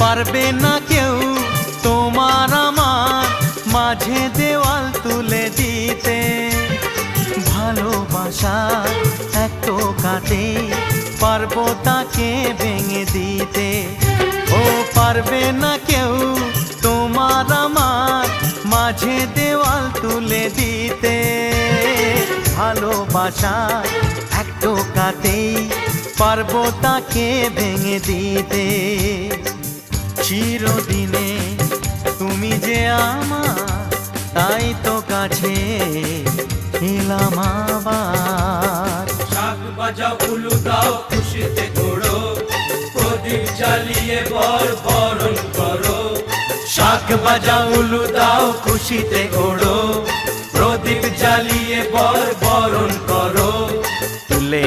পারবে না কেউ তোমার আমার মাঝে দেওয়াল তুলে দিতে। ভালোবাসা এক টোকাতে পারবো তাকে ভেঙে দিতে। ও পারবে না কেউ তোমার আমার মাঝে দেওয়াল তুলে দিতে। ভালোবাসা এক টোকাতেই পারবো তাকে ভেঙে দিতে। চিরদিনে তুমি যে আমার, তাই তো কাছে এলাম আবার। শাক বাজাও উলু দাও খুশিতে ঘোড়ো, প্রদীপ জ্বালিয়ে বরণ করো। শাক বাজাও উলু দাও খুশিতে ওড়ো, প্রদীপ জ্বালিয়ে বরণ করো। তুলে